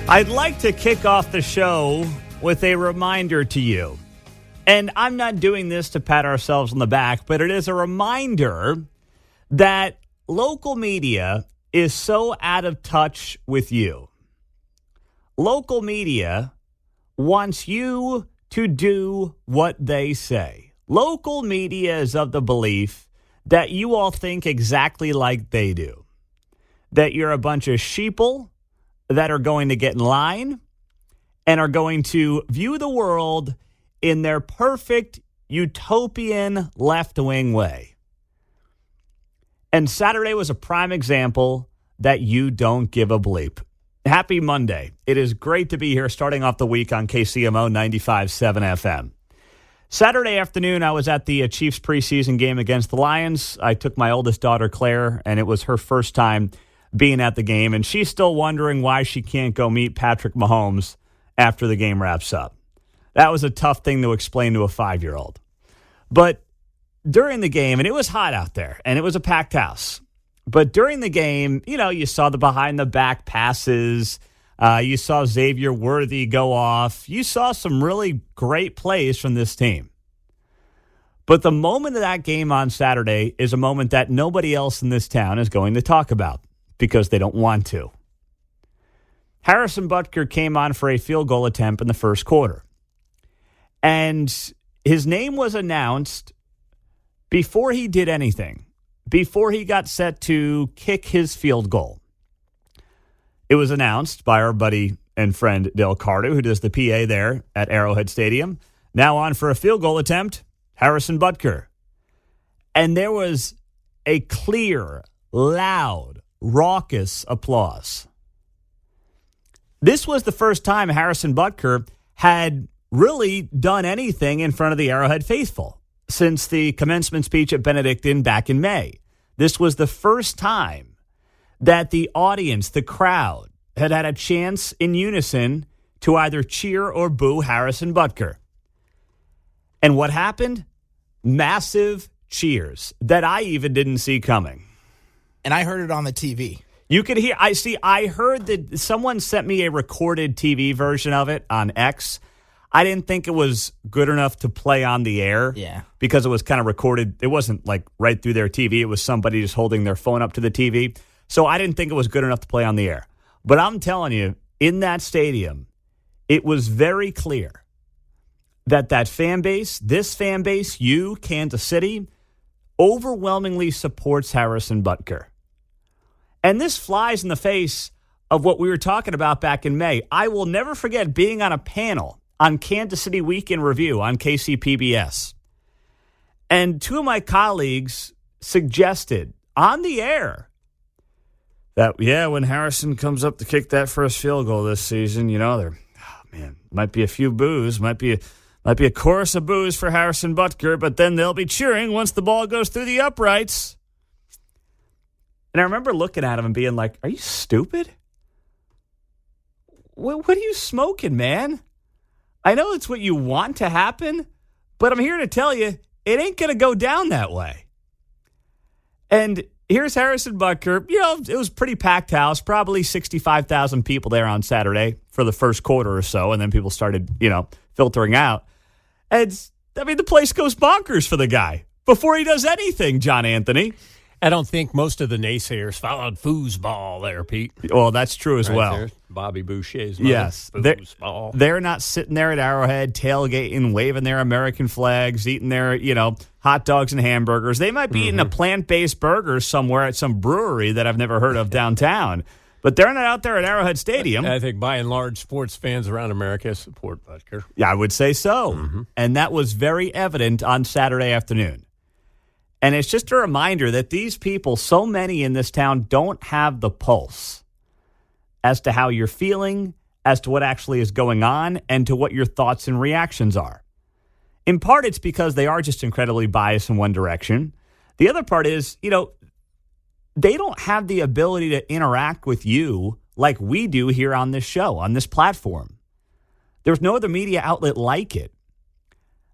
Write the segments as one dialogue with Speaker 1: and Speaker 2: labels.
Speaker 1: I'd like to kick off the show with a reminder to you. And I'm not doing this to pat ourselves on the back, but it is a reminder that local media is so out of touch with you. Local media wants you to do what they say. Local media is of the belief that you all think exactly like they do. That you're a bunch of sheeple that are going to get in line and are going to view the world in their perfect utopian left-wing way. And Saturday was a prime example that you don't give a bleep. Happy Monday. It is great to be here starting off the week on KCMO 95.7 FM. Saturday afternoon, I was at the Chiefs preseason game against the Lions. I took my oldest daughter, Claire, and it was her first time being at the game, and she's still wondering why she can't go meet Patrick Mahomes after the game wraps up. That was a tough thing to explain to a 5-year-old. But during the game, and it was hot out there, and it was a packed house. But during the game, you saw the behind-the-back passes. You saw Xavier Worthy go off. You saw some really great plays from this team. But the moment of that game on Saturday is a moment that nobody else in this town is going to talk about because they don't want to. Harrison Butker came on for a field goal attempt in the first quarter. And his name was announced before he did anything, before he got set to kick his field goal. It was announced by our buddy and friend Dale Carter, who does the PA there at Arrowhead Stadium. Now on for a field goal attempt, Harrison Butker. And there was a clear, loud, raucous applause. This was the first time Harrison Butker had really done anything in front of the Arrowhead faithful since the commencement speech at Benedictine back in May. This was the first time that the audience, the crowd, had a chance in unison to either cheer or boo Harrison Butker. And what happened? Massive cheers that I even didn't see coming.
Speaker 2: And I heard it on the TV.
Speaker 1: You could hear, I heard that someone sent me a recorded TV version of it on X. I didn't think it was good enough to play on the air.
Speaker 2: Yeah.
Speaker 1: Because it was kind of recorded. It wasn't like right through their TV. It was somebody just holding their phone up to the TV. So I didn't think it was good enough to play on the air. But I'm telling you, in that stadium, it was very clear that fan base, this fan base, you, Kansas City, overwhelmingly supports Harrison Butker. And this flies in the face of what we were talking about back in May. I will never forget being on a panel on Kansas City Week in Review on KCPBS. And two of my colleagues suggested on the air that, when Harrison comes up to kick that first field goal this season, might be a few boos, might be a chorus of boos for Harrison Butker, but then they'll be cheering once the ball goes through the uprights. And I remember looking at him and being like, are you stupid? What are you smoking, man? I know it's what you want to happen, but I'm here to tell you, it ain't going to go down that way. And here's Harrison Butker. It was pretty packed house, probably 65,000 people there on Saturday for the first quarter or so, and then people started, filtering out. And, the place goes bonkers for the guy before he does anything, John Anthony.
Speaker 3: I don't think most of the naysayers followed foosball there, Pete.
Speaker 1: Well, that's true as well.
Speaker 3: There. Bobby Boucher's mother.
Speaker 1: Yes.
Speaker 3: Foosball. They're
Speaker 1: not sitting there at Arrowhead tailgating, waving their American flags, eating their, hot dogs and hamburgers. They might be eating a plant-based burger somewhere at some brewery that I've never heard of downtown. But they're not out there at Arrowhead Stadium.
Speaker 3: I think by and large, sports fans around America support Butker.
Speaker 1: Yeah, I would say so. Mm-hmm. And that was very evident on Saturday afternoon. And it's just a reminder that these people, so many in this town, don't have the pulse as to how you're feeling, as to what actually is going on, and to what your thoughts and reactions are. In part, it's because they are just incredibly biased in one direction. The other part is, they don't have the ability to interact with you like we do here on this show, on this platform. There's no other media outlet like it.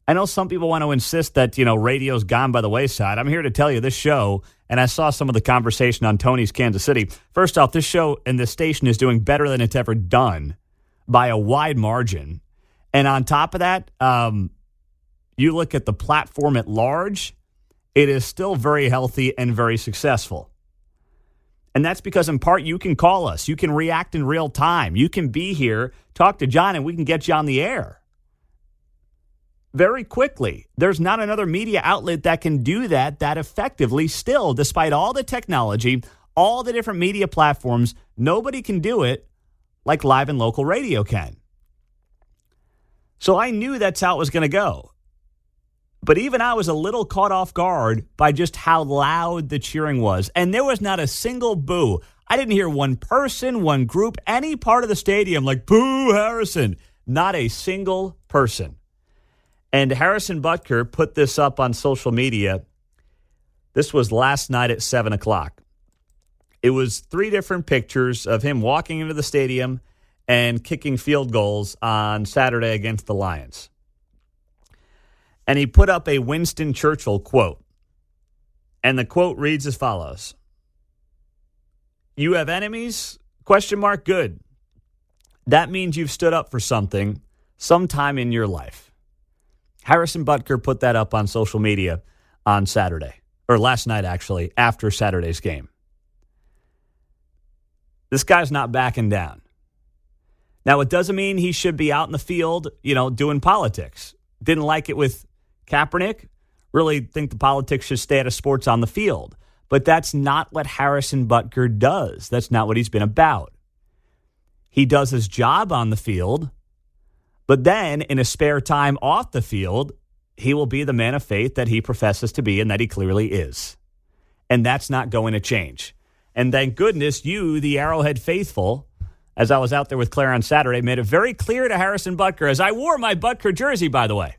Speaker 1: I know some people want to insist that, radio's gone by the wayside. I'm here to tell you this show, and I saw some of the conversation on Tony's Kansas City. First off, this show and this station is doing better than it's ever done by a wide margin. And on top of that, you look at the platform at large, it is still very healthy and very successful. And that's because, in part, you can call us. You can react in real time. You can be here, talk to John, and we can get you on the air very quickly. There's not another media outlet that can do that effectively still, despite all the technology, all the different media platforms. Nobody can do it like live and local radio can. So I knew that's how it was going to go. But even I was a little caught off guard by just how loud the cheering was. And there was not a single boo. I didn't hear one person, one group, any part of the stadium like, boo, Harrison. Not a single person. And Harrison Butker put this up on social media. This was last night at 7 o'clock. It was 3 different pictures of him walking into the stadium and kicking field goals on Saturday against the Lions. And he put up a Winston Churchill quote. And the quote reads as follows. "You have enemies? ? Good. That means you've stood up for something sometime in your life." Harrison Butker put that up on social media on Saturday, or last night actually, after Saturday's game. This guy's not backing down. Now, it doesn't mean he should be out in the field, doing politics. Didn't like it with Kaepernick. Really think the politics should stay out of sports on the field. But that's not what Harrison Butker does. That's not what he's been about. He does his job on the field, but then in his spare time off the field, he will be the man of faith that he professes to be and that he clearly is. And that's not going to change. And thank goodness you, the Arrowhead faithful, as I was out there with Claire on Saturday, made it very clear to Harrison Butker, as I wore my Butker jersey, by the way,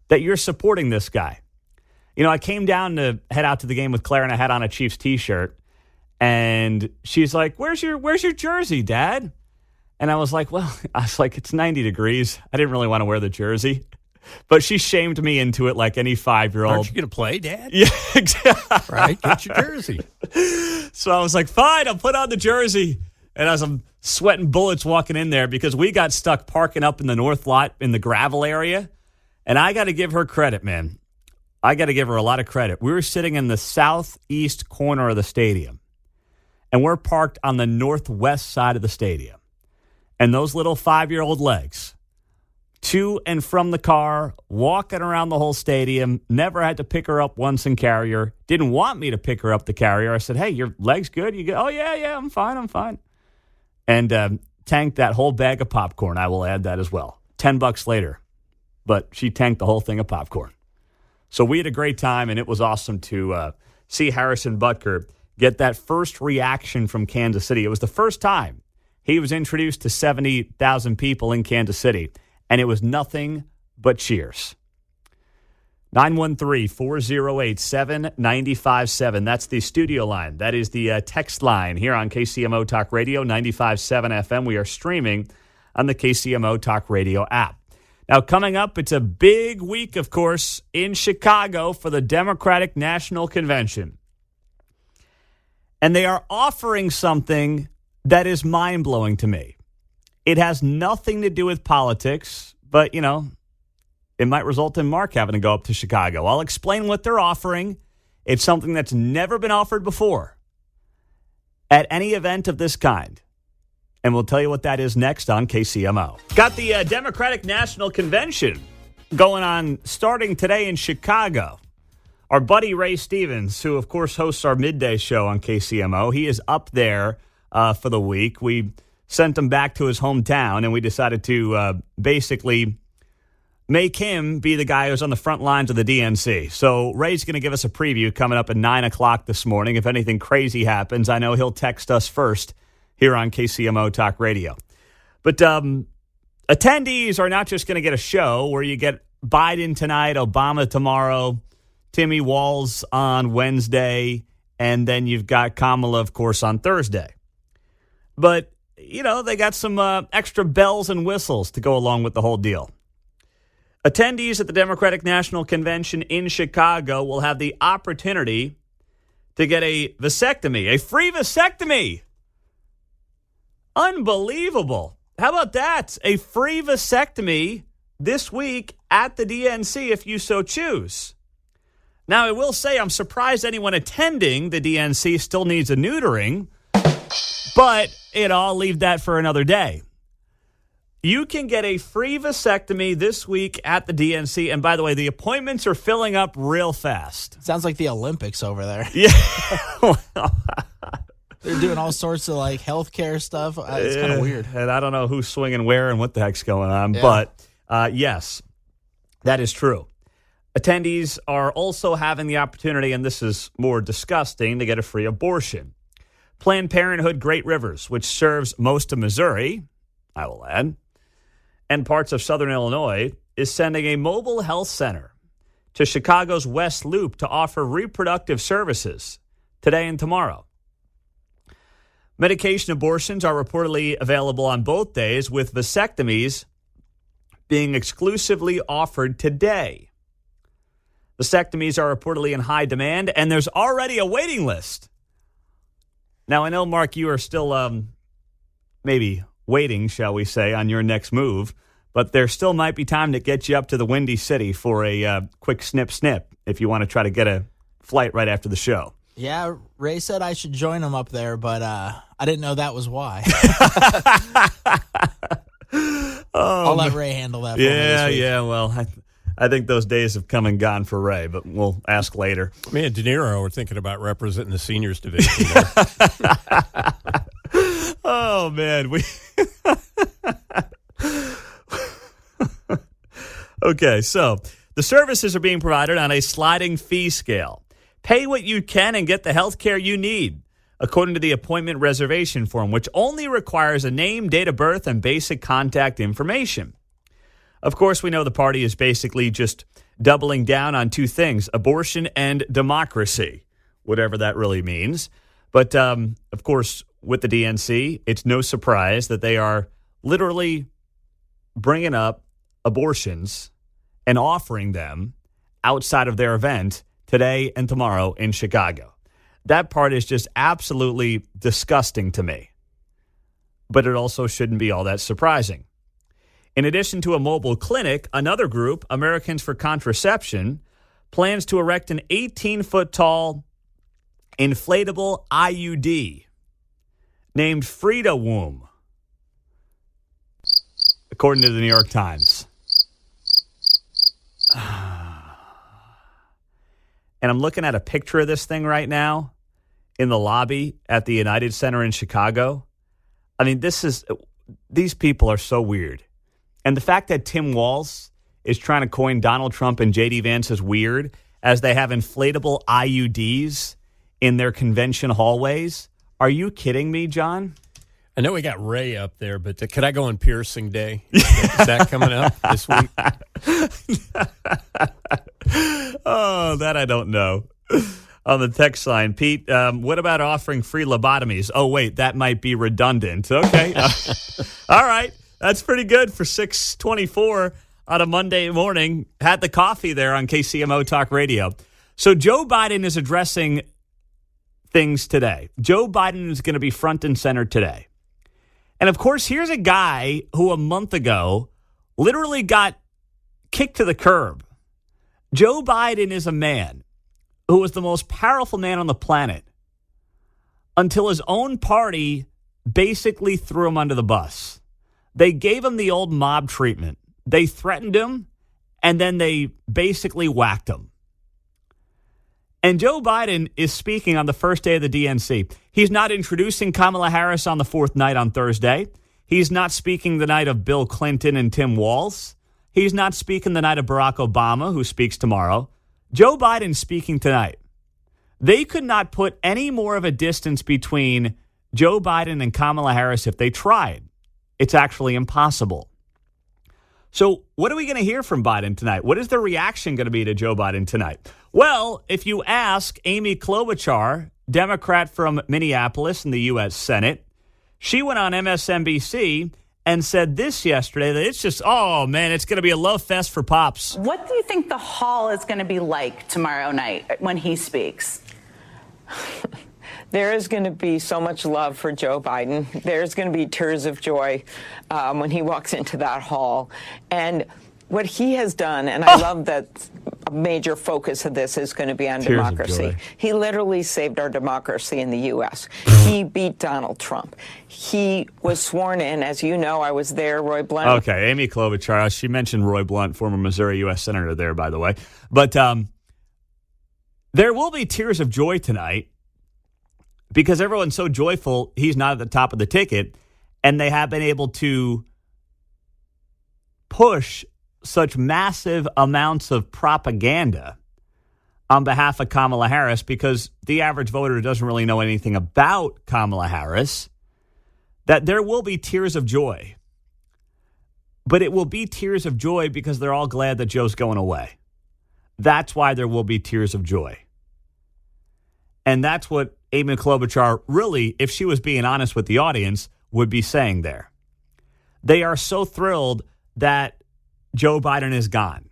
Speaker 1: that you're supporting this guy. I came down to head out to the game with Claire, and I had on a Chiefs t-shirt, and she's like, where's your jersey, Dad? And I was like, it's 90 degrees. I didn't really want to wear the jersey. But she shamed me into it like any 5-year-old.
Speaker 3: Aren't you going to play, Dad?
Speaker 1: Yeah, exactly.
Speaker 3: Right, get your jersey.
Speaker 1: So I was like, fine, I'll put on the jersey. And as I'm sweating bullets walking in there, because we got stuck parking up in the north lot in the gravel area. And I got to give her credit, man. I got to give her a lot of credit. We were sitting in the southeast corner of the stadium. And we're parked on the northwest side of the stadium. And those little 5-year-old legs, to and from the car, walking around the whole stadium, never had to pick her up once and carry her. Didn't want me to pick her up the carrier. I said, hey, your leg's good? You go, oh, yeah, I'm fine. And tanked that whole bag of popcorn. I will add that as well. $10 later. But she tanked the whole thing of popcorn. So we had a great time, and it was awesome to see Harrison Butker get that first reaction from Kansas City. It was the first time he was introduced to 70,000 people in Kansas City, and it was nothing but cheers. 913-408-7957. That's the studio line. That is the text line here on KCMO Talk Radio, 95.7 FM. We are streaming on the KCMO Talk Radio app. Now, coming up, it's a big week, of course, in Chicago for the Democratic National Convention. And they are offering something that is mind-blowing to me. It has nothing to do with politics, but, it might result in Mark having to go up to Chicago. I'll explain what they're offering. It's something that's never been offered before at any event of this kind. And we'll tell you what that is next on KCMO. Got the Democratic National Convention going on starting today in Chicago. Our buddy Ray Stevens, who, of course, hosts our midday show on KCMO, he is up there for the week. We sent him back to his hometown, and we decided to basically make him be the guy who's on the front lines of the DNC. So Ray's going to give us a preview coming up at 9 o'clock this morning. If anything crazy happens, I know he'll text us first here on KCMO Talk Radio. But attendees are not just going to get a show where you get Biden tonight, Obama tomorrow, Timmy Walz on Wednesday, and then you've got Kamala, of course, on Thursday. But, they got some extra bells and whistles to go along with the whole deal. Attendees at the Democratic National Convention in Chicago will have the opportunity to get a vasectomy, a free vasectomy. Unbelievable. How about that? A free vasectomy this week at the DNC if you so choose. Now, I will say I'm surprised anyone attending the DNC still needs a neutering, but, I'll leave that for another day. You can get a free vasectomy this week at the DNC. And by the way, the appointments are filling up real fast.
Speaker 2: Sounds like the Olympics over there.
Speaker 1: Yeah.
Speaker 2: They're doing all sorts of healthcare stuff. It's kind of weird.
Speaker 1: And I don't know who's swinging where and what the heck's going on.
Speaker 2: Yeah.
Speaker 1: But yes, that is true. Attendees are also having the opportunity, and this is more disgusting, to get a free abortion. Planned Parenthood Great Rivers, which serves most of Missouri, I will add, and parts of southern Illinois, is sending a mobile health center to Chicago's West Loop to offer reproductive services today and tomorrow. Medication abortions are reportedly available on both days, with vasectomies being exclusively offered today. Vasectomies are reportedly in high demand, and there's already a waiting list. Now, I know, Mark, you are still maybe waiting, shall we say, on your next move, but there still might be time to get you up to the Windy City for a quick snip if you want to try to get a flight right after the show.
Speaker 2: Yeah, Ray said I should join him up there, but I didn't know that was why. I'll let Ray handle that for me this week.
Speaker 1: Yeah, well, I think those days have come and gone for Ray, but we'll ask later.
Speaker 3: Me and De Niro were thinking about representing the seniors division there.
Speaker 1: Oh, man. Okay, so the services are being provided on a sliding fee scale. Pay what you can and get the health care you need, according to the appointment reservation form, which only requires a name, date of birth, and basic contact information. Of course, we know the party is basically just doubling down on two things, abortion and democracy, whatever that really means. But, of course, with the DNC, it's no surprise that they are literally bringing up abortions and offering them outside of their event today and tomorrow in Chicago. That part is just absolutely disgusting to me. But it also shouldn't be all that surprising. In addition to a mobile clinic, another group, Americans for Contraception, plans to erect an 18-foot-tall inflatable IUD named Frida Womb, according to the New York Times. And I'm looking at a picture of this thing right now in the lobby at the United Center in Chicago. I mean, these people are so weird. And the fact that Tim Walz is trying to coin Donald Trump and J.D. Vance as weird as they have inflatable IUDs in their convention hallways. Are you kidding me, John?
Speaker 3: I know we got Ray up there, but could I go on piercing day? Is that coming up this week?
Speaker 1: Oh, that I don't know. On the text line, Pete, what about offering free lobotomies? Oh, wait, that might be redundant. Okay. All right. That's pretty good for 6:24 on a Monday morning. Had the coffee there on KCMO Talk Radio. So Joe Biden is addressing things today. Joe Biden is going to be front and center today. And, of course, here's a guy who a month ago literally got kicked to the curb. Joe Biden is a man who was the most powerful man on the planet until his own party basically threw him under the bus. They gave him the old mob treatment. They threatened him, and then they basically whacked him. And Joe Biden is speaking on the first day of the DNC. He's not introducing Kamala Harris on the fourth night on Thursday. He's not speaking the night of Bill Clinton and Tim Walz. He's not speaking the night of Barack Obama, who speaks tomorrow. Joe Biden's speaking tonight. They could not put any more of a distance between Joe Biden and Kamala Harris if they tried. It's actually impossible. So what are we going to hear from Biden tonight? What is the reaction going to be to Joe Biden tonight? Well, if you ask Amy Klobuchar, Democrat from Minneapolis in the U.S. Senate, she went on MSNBC and said this yesterday, that it's just, oh, man, it's going to be a love fest for pops.
Speaker 4: What do you think the hall is going to be like tomorrow night when he speaks? there is going to be so much love for Joe Biden. There's going to be tears of joy when he walks into that hall. And what he has done, and I love that a major focus of this is going to be on
Speaker 1: Tears of
Speaker 4: democracy.
Speaker 1: joy.
Speaker 4: He literally saved our democracy in the U.S. He beat Donald Trump. He was sworn in, as you know, I was there, Roy Blunt.
Speaker 1: Okay, Amy Klobuchar. She mentioned Roy Blunt, former Missouri U.S. Senator there, by the way. But there will be tears of joy tonight because everyone's so joyful he's not at the top of the ticket, and they have been able to push such massive amounts of propaganda on behalf of Kamala Harris because the average voter doesn't really know anything about Kamala Harris, that there will be tears of joy. But it will be tears of joy because they're all glad that Joe's going away. That's why there will be tears of joy. And that's what Amy Klobuchar really, if she was being honest with the audience, would be saying there. They are so thrilled that Joe Biden is gone,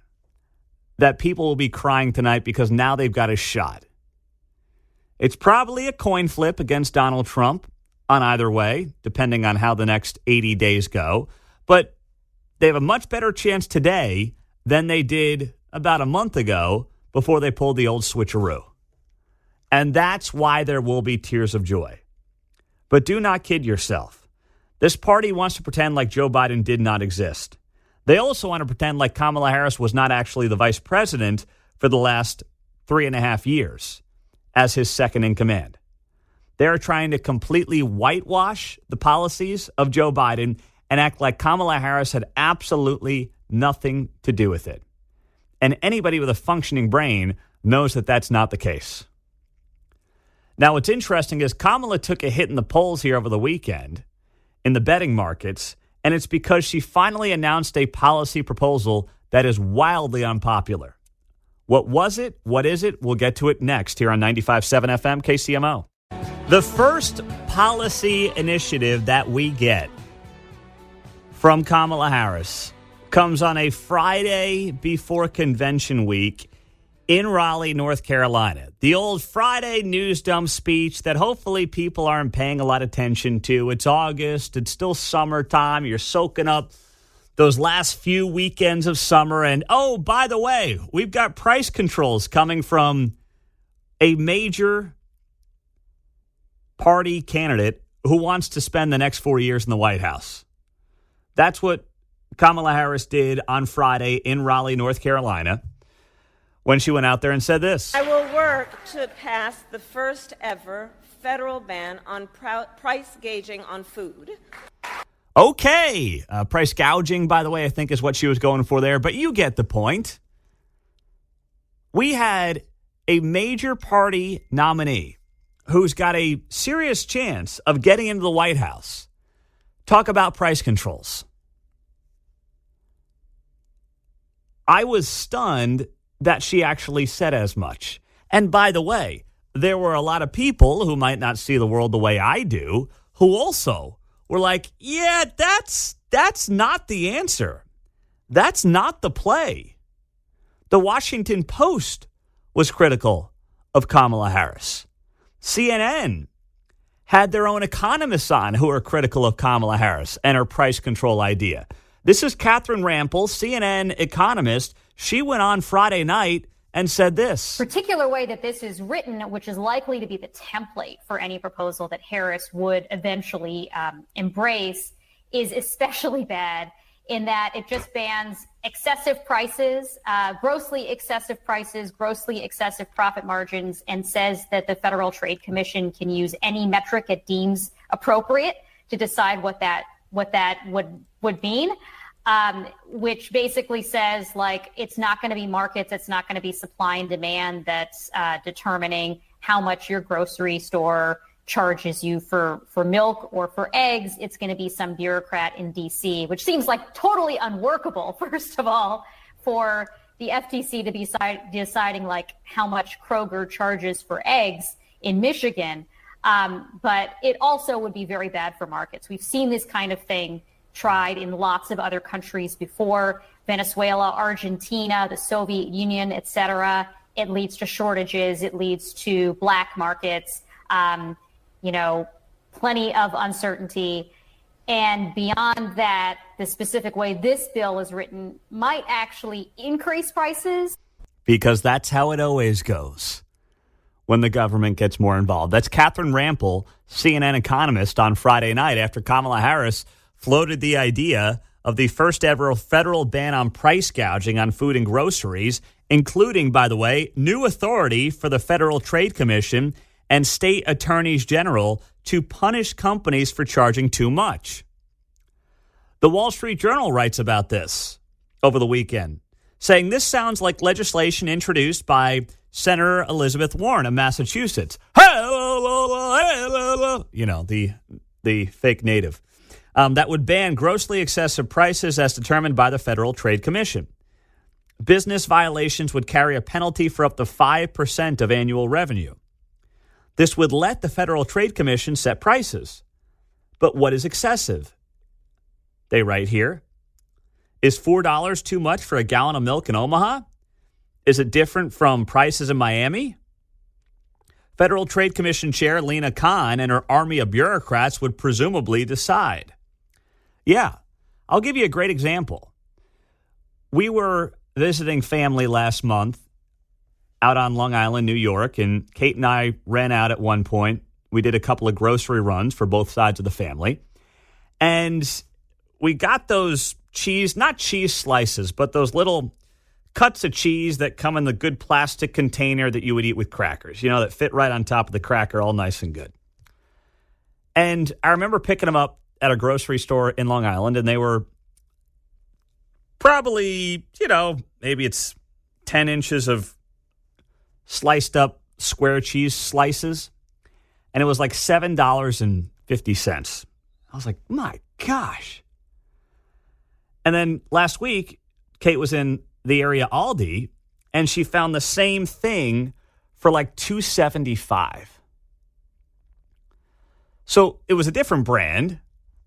Speaker 1: that people will be crying tonight because now they've got a shot. It's probably a coin flip against Donald Trump on either way, depending on how the next 80 days go. But they have a much better chance today than they did about a month ago before they pulled the old switcheroo. And that's why there will be tears of joy. But do not kid yourself. This party wants to pretend like Joe Biden did not exist. They also want to pretend like Kamala Harris was not actually the vice president for the last 3.5 years as his second in command. They're trying to completely whitewash the policies of Joe Biden and act like Kamala Harris had absolutely nothing to do with it. And anybody with a functioning brain knows that that's not the case. Now, what's interesting is Kamala took a hit in the polls here over the weekend in the betting markets, and it's because she finally announced a policy proposal that is wildly unpopular. What was it? What is it? We'll get to it next here on 95.7 FM KCMO. The first policy initiative that we get from Kamala Harris comes on a Friday before convention week in Raleigh, North Carolina. The old Friday news dump speech that hopefully people aren't paying a lot of attention to. It's August. It's still summertime. You're soaking up those last few weekends of summer. And, oh, by the way, we've got price controls coming from a major party candidate who wants to spend the next 4 years in the White House. That's what Kamala Harris did on Friday in Raleigh, North Carolina, when she went out there and said this.
Speaker 5: I will work to pass the first ever federal ban on price gauging on food.
Speaker 1: Okay. Price gouging, by the way, I think is what she was going for there. But you get the point. We had a major party nominee who's got a serious chance of getting into the White House talk about price controls. I was stunned that she actually said as much. And by the way, there were a lot of people who might not see the world the way I do who also were like, yeah, that's not the answer. That's not the play. The Washington Post was critical of Kamala Harris. CNN had their own economists on who are critical of Kamala Harris and her price control idea. This is Catherine Rampel, CNN economist. She went on Friday night and said this.
Speaker 6: Particular way that this is written, which is likely to be the template for any proposal that Harris would eventually embrace, is especially bad in that it just bans excessive prices, grossly excessive profit margins, and says that the Federal Trade Commission can use any metric it deems appropriate to decide what that would mean. Which basically says, like, it's not going to be markets, it's not going to be supply and demand that's determining how much your grocery store charges you for milk or for eggs. It's going to be some bureaucrat in D.C., which seems like totally unworkable, first of all, for the FTC to be deciding, like, how much Kroger charges for eggs in Michigan. But it also would be very bad for markets. We've seen this kind of thing tried in lots of other countries before: Venezuela, Argentina, the Soviet Union, et cetera. It leads to shortages. It leads to black markets. plenty of uncertainty. And beyond that, the specific way this bill is written might actually increase prices.
Speaker 1: Because that's how it always goes when the government gets more involved. That's Catherine Rampell, CNN economist, on Friday night after Kamala Harris floated the idea of the first ever federal ban on price gouging on food and groceries, including, by the way, new authority for the Federal Trade Commission and state attorneys general to punish companies for charging too much. The Wall Street Journal writes about this over the weekend, saying this sounds like legislation introduced by Senator Elizabeth Warren of Massachusetts. The fake native. That would ban grossly excessive prices as determined by the Federal Trade Commission. Business violations would carry a penalty for up to 5% of annual revenue. This would let the Federal Trade Commission set prices. But what is excessive? They write here. Is $4 too much for a gallon of milk in Omaha? Is it different from prices in Miami? Federal Trade Commission Chair Lena Khan and her army of bureaucrats would presumably decide. Yeah, I'll give you a great example. We were visiting family last month out on Long Island, New York, and Kate and I ran out at one point. We did a couple of grocery runs for both sides of the family. And we got those not cheese slices, but those little cuts of cheese that come in the good plastic container that you would eat with crackers, that fit right on top of the cracker, all nice and good. And I remember picking them up at a grocery store in Long Island, and they were probably, maybe it's 10 inches of sliced up square cheese slices, and it was like $7.50. I was like, my gosh. And then last week, Kate was in the area Aldi, and she found the same thing for like $2.75. So it was a different brand,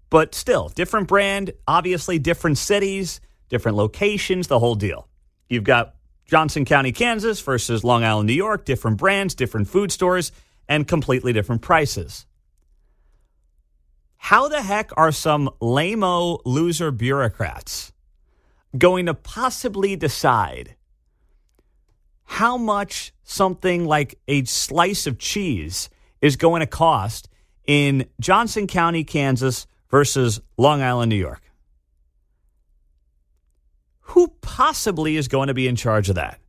Speaker 1: but still different brand, obviously different cities, different locations, the whole deal. You've got Johnson County, Kansas versus Long Island, New York, different brands, different food stores, and completely different prices. How the heck are some lame-o loser bureaucrats going to possibly decide how much something like a slice of cheese is going to cost in Johnson County, Kansas versus Long Island, New York? Who possibly is going to be in charge of that?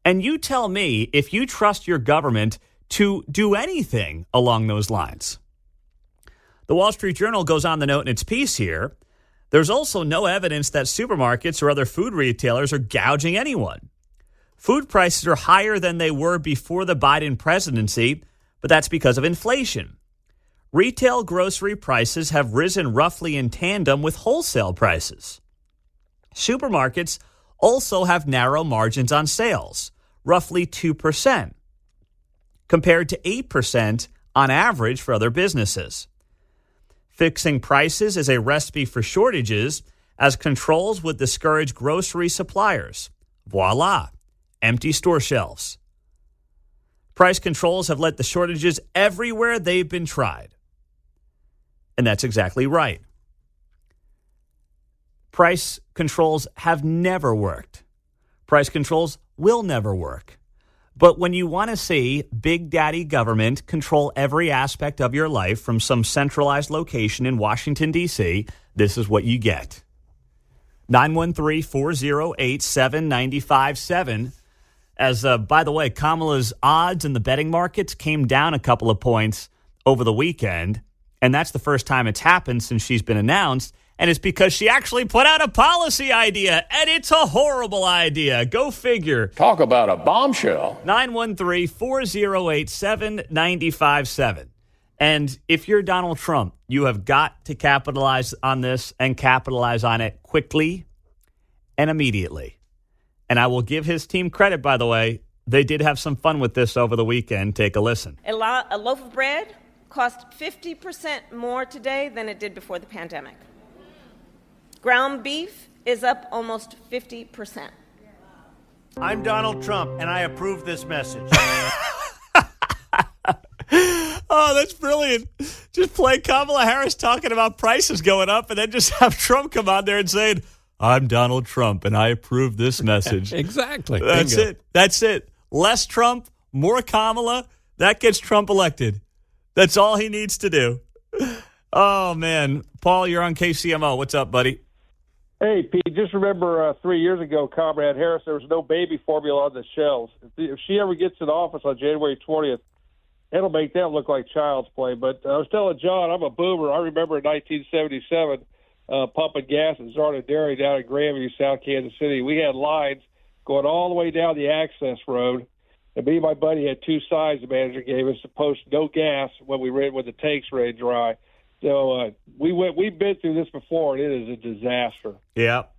Speaker 1: And you tell me if you trust your government to do anything along those lines. The Wall Street Journal goes on to note in its piece here, there's also no evidence that supermarkets or other food retailers are gouging anyone. Food prices are higher than they were before the Biden presidency, but that's because of inflation. Retail grocery prices have risen roughly in tandem with wholesale prices. Supermarkets also have narrow margins on sales, roughly 2%, compared to 8% on average for other businesses. Fixing prices is a recipe for shortages, as controls would discourage grocery suppliers. Voila, empty store shelves. Price controls have led to shortages everywhere they've been tried. And that's exactly right. Price controls have never worked. Price controls will never work. But when you want to see Big Daddy government control every aspect of your life from some centralized location in Washington, D.C., this is what you get. 913-408-7957. As, by the way, Kamala's odds in the betting markets came down a couple of points over the weekend. And that's the first time it's happened since she's been announced. And it's because she actually put out a policy idea, and it's a horrible idea. Go figure.
Speaker 7: Talk about a bombshell.
Speaker 1: 913-408-7957. And if you're Donald Trump, you have got to capitalize on this and capitalize on it quickly and immediately. And I will give his team credit, by the way. They did have some fun with this over the weekend. Take a listen.
Speaker 5: A loaf of bread costs 50% more today than it did before the pandemic. Ground beef is up almost 50%.
Speaker 8: I'm Donald Trump, and I approve this message.
Speaker 1: Oh, that's brilliant. Just play Kamala Harris talking about prices going up and then just have Trump come on there and saying, I'm Donald Trump and I approve this message.
Speaker 3: Exactly.
Speaker 1: That's
Speaker 3: Bingo.
Speaker 1: it. That's it. Less Trump, more Kamala. That gets Trump elected. That's all he needs to do. Oh, man. Paul, you're on KCMO. What's up, buddy?
Speaker 8: Hey, Pete, just remember 3 years ago, Comrade Harris, there was no baby formula on the shelves. If she ever gets in office on January 20th, it'll make that look like child's play. But I was telling John, I'm a boomer. I remember in 1977 pumping gas at Zarda Dairy down in Grandview, South Kansas City. We had lines going all the way down the access road. And me and my buddy had two signs the manager gave us to post no gas when the tanks ran dry. So we've been through this before, and it is a disaster.
Speaker 1: Yep.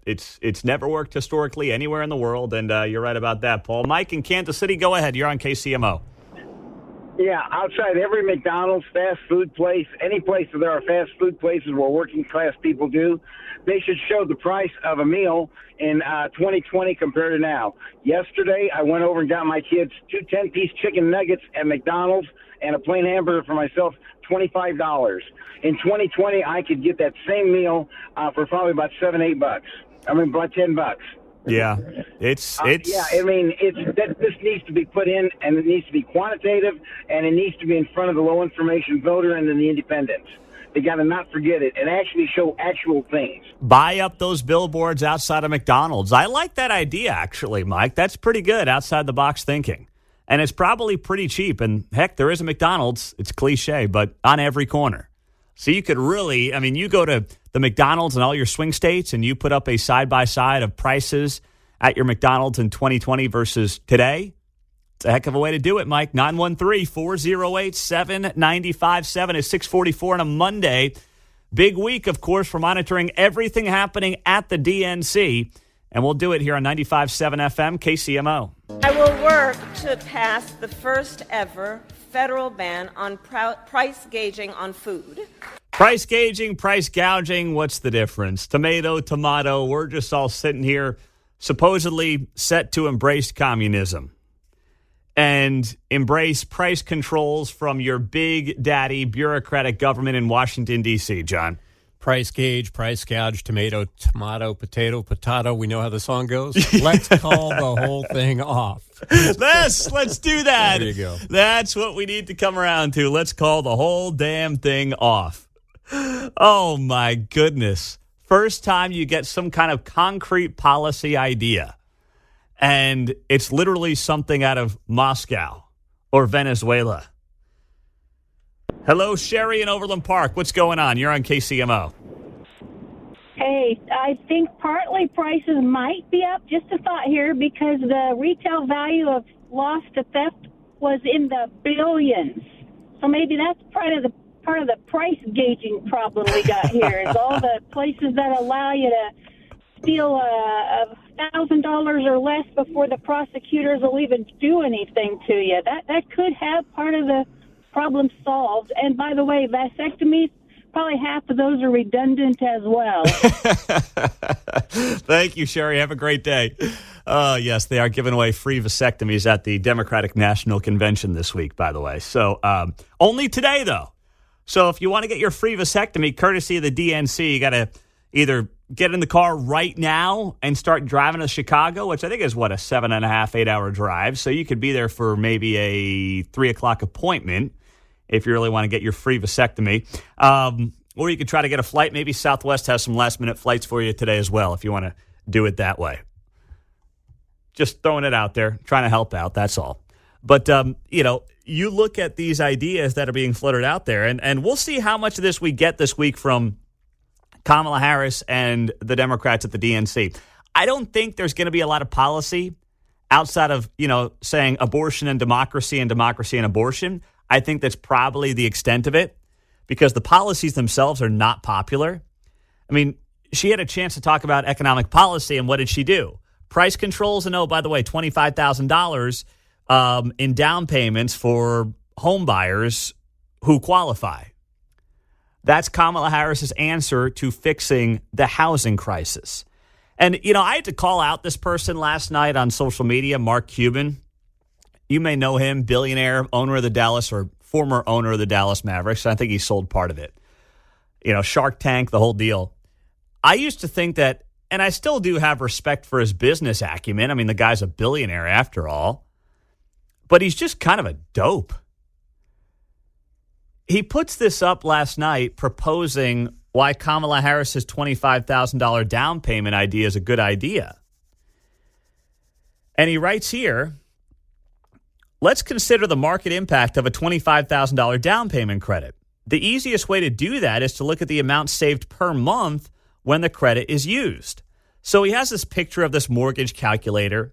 Speaker 1: It's never worked historically anywhere in the world, and you're right about that, Paul. Mike in Kansas City, go ahead. You're on KCMO.
Speaker 9: Yeah, outside every McDonald's, fast food place, any place that there are fast food places where working class people do, they should show the price of a meal in 2020 compared to now. Yesterday, I went over and got my kids 2 10-piece chicken nuggets at McDonald's and a plain hamburger for myself, $25. In 2020, I could get that same meal for probably about $7-8. About $10.
Speaker 1: Yeah, it's.
Speaker 9: Yeah, I mean, this needs to be put in, and it needs to be quantitative, and it needs to be in front of the low information voter and then the independents. They got to not forget it and actually show actual things.
Speaker 1: Buy up those billboards outside of McDonald's. I like that idea, actually, Mike. That's pretty good outside the box thinking. And it's probably pretty cheap. And heck, there is a McDonald's. It's cliche, but on every corner. So you could really, you go to the McDonald's in all your swing states and you put up a side-by-side of prices at your McDonald's in 2020 versus today. It's a heck of a way to do it, Mike. 913-408-7957 is 644 on a Monday. Big week, of course, for monitoring everything happening at the DNC. And we'll do it here on 95.7 FM, KCMO.
Speaker 5: I will work to pass the first ever federal ban on price gauging on food.
Speaker 1: Price gauging, price gouging, what's the difference? Tomato, we're just all sitting here supposedly set to embrace communism and embrace price controls from your big daddy bureaucratic government in Washington, D.C., John.
Speaker 3: Price gauge, price gouge, tomato, potato. We know how the song goes. Let's call the whole thing off.
Speaker 1: Let's do that.
Speaker 3: There you go.
Speaker 1: That's what we need to come around to. Let's call the whole damn thing off. Oh, my goodness. First time you get some kind of concrete policy idea, and it's literally something out of Moscow or Venezuela. Hello, Sherry in Overland Park. What's going on? You're on KCMO.
Speaker 10: Hey, I think partly prices might be up. Just a thought here, because the retail value of loss to theft was in the billions. So maybe that's part of the price gauging problem we got here. Is all the places that allow you to steal $1,000 or less before the prosecutors will even do anything to you. That could have part of the problem solved. And by the way, vasectomies, probably half of those are redundant as well.
Speaker 1: Thank you, Sherry. Have a great day. Yes, they are giving away free vasectomies at the Democratic National Convention this week, by the way. So only today, though. So if you want to get your free vasectomy, courtesy of the DNC, you got to either get in the car right now and start driving to Chicago, which I think is, a 7.5, 8-hour drive. So you could be there for maybe a 3 o'clock appointment if you really want to get your free vasectomy. Or you could try to get a flight. Maybe Southwest has some last-minute flights for you today as well if you want to do it that way. Just throwing it out there, trying to help out, that's all. But, you look at these ideas that are being floated out there, and we'll see how much of this we get this week from Kamala Harris and the Democrats at the DNC. I don't think there's going to be a lot of policy outside of, saying abortion and democracy and abortion. I think that's probably the extent of it because the policies themselves are not popular. I mean, she had a chance to talk about economic policy, and what did she do? Price controls, and by the way, $25,000 in down payments for home buyers who qualify. That's Kamala Harris's answer to fixing the housing crisis. And, I had to call out this person last night on social media, Mark Cuban. You may know him, billionaire, owner of the Dallas or former owner of the Dallas Mavericks. I think he sold part of it. Shark Tank, the whole deal. I used to think that, and I still do have respect for his business acumen. I mean, the guy's a billionaire after all. But he's just kind of a dope. He puts this up last night proposing why Kamala Harris's $25,000 down payment idea is a good idea. And he writes here, let's consider the market impact of a $25,000 down payment credit. The easiest way to do that is to look at the amount saved per month when the credit is used. So he has this picture of this mortgage calculator,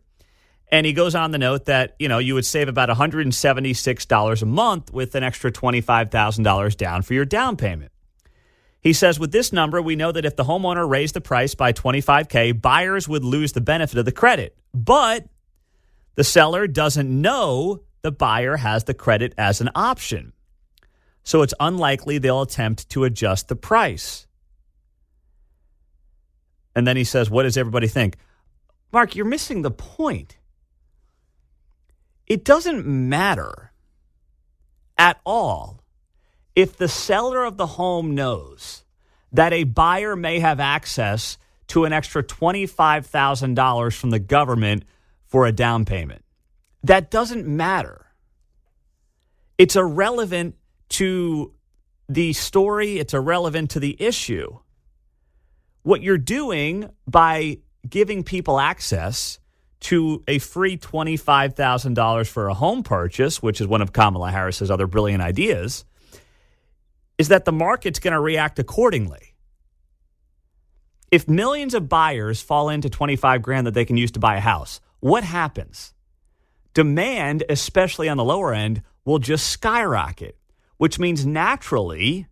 Speaker 1: and he goes on to note that, you would save about $176 a month with an extra $25,000 down for your down payment. He says, with this number, we know that if the homeowner raised the price by $25,000, buyers would lose the benefit of the credit. But the seller doesn't know the buyer has the credit as an option. So it's unlikely they'll attempt to adjust the price. And then he says, what does everybody think? Mark, you're missing the point. It doesn't matter at all if the seller of the home knows that a buyer may have access to an extra $25,000 from the government for a down payment. That doesn't matter. It's irrelevant to the story. It's irrelevant to the issue. What you're doing by giving people access to a free $25,000 for a home purchase, which is one of Kamala Harris's other brilliant ideas, is that the market's going to react accordingly. If millions of buyers fall into $25,000 that they can use to buy a house, what happens? Demand, especially on the lower end, will just skyrocket, which means naturally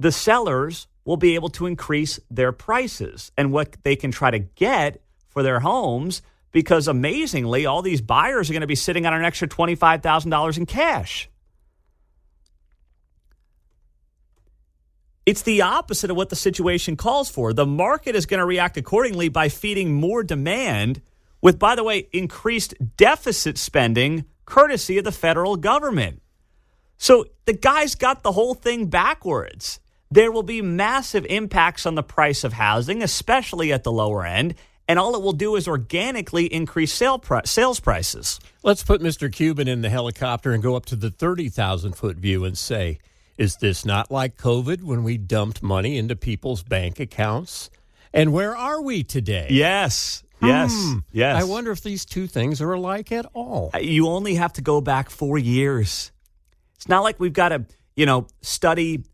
Speaker 1: the sellers will be able to increase their prices and what they can try to get for their homes, because amazingly, all these buyers are going to be sitting on an extra $25,000 in cash. It's the opposite of what the situation calls for. The market is going to react accordingly by feeding more demand with, by the way, increased deficit spending courtesy of the federal government. So the guy's got the whole thing backwards. There will be massive impacts on the price of housing, especially at the lower end, and all it will do is organically increase sales prices.
Speaker 3: Let's put Mr. Cuban in the helicopter and go up to the 30,000-foot view and say, is this not like COVID when we dumped money into people's bank accounts? And where are we today?
Speaker 1: Yes. Yes.
Speaker 3: I wonder if these two things are alike at all.
Speaker 1: You only have to go back 4 years. It's not like we've got to, study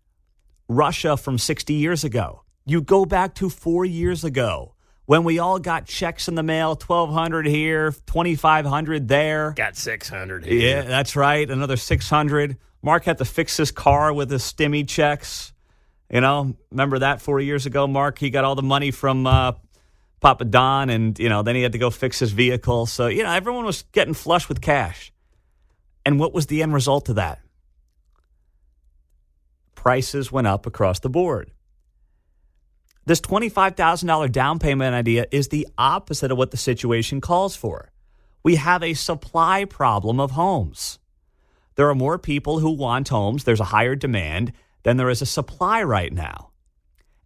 Speaker 1: Russia from 60 years ago. You go back to 4 years ago when we all got checks in the mail, $1,200 here, $2,500 there.
Speaker 3: Got 600 here.
Speaker 1: Yeah, that's right. Another 600. Mark had to fix his car with his stimmy checks. Remember that 4 years ago, Mark? He got all the money from Papa Don, and, then he had to go fix his vehicle. So, everyone was getting flush with cash. And what was the end result of that? Prices went up across the board. This $25,000 down payment idea is the opposite of what the situation calls for. We have a supply problem of homes. There are more people who want homes. There's a higher demand than there is a supply right now.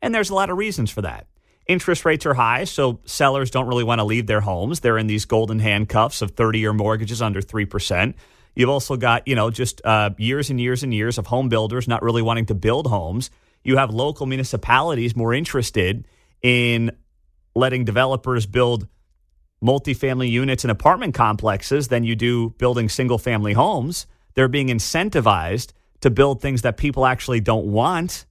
Speaker 1: And there's a lot of reasons for that. Interest rates are high, so sellers don't really want to leave their homes. They're in these golden handcuffs of 30-year mortgages under 3%. You've also got, just years and years and years of home builders not really wanting to build homes. You have local municipalities more interested in letting developers build multifamily units and apartment complexes than you do building single-family homes. They're being incentivized to build things that people actually don't want.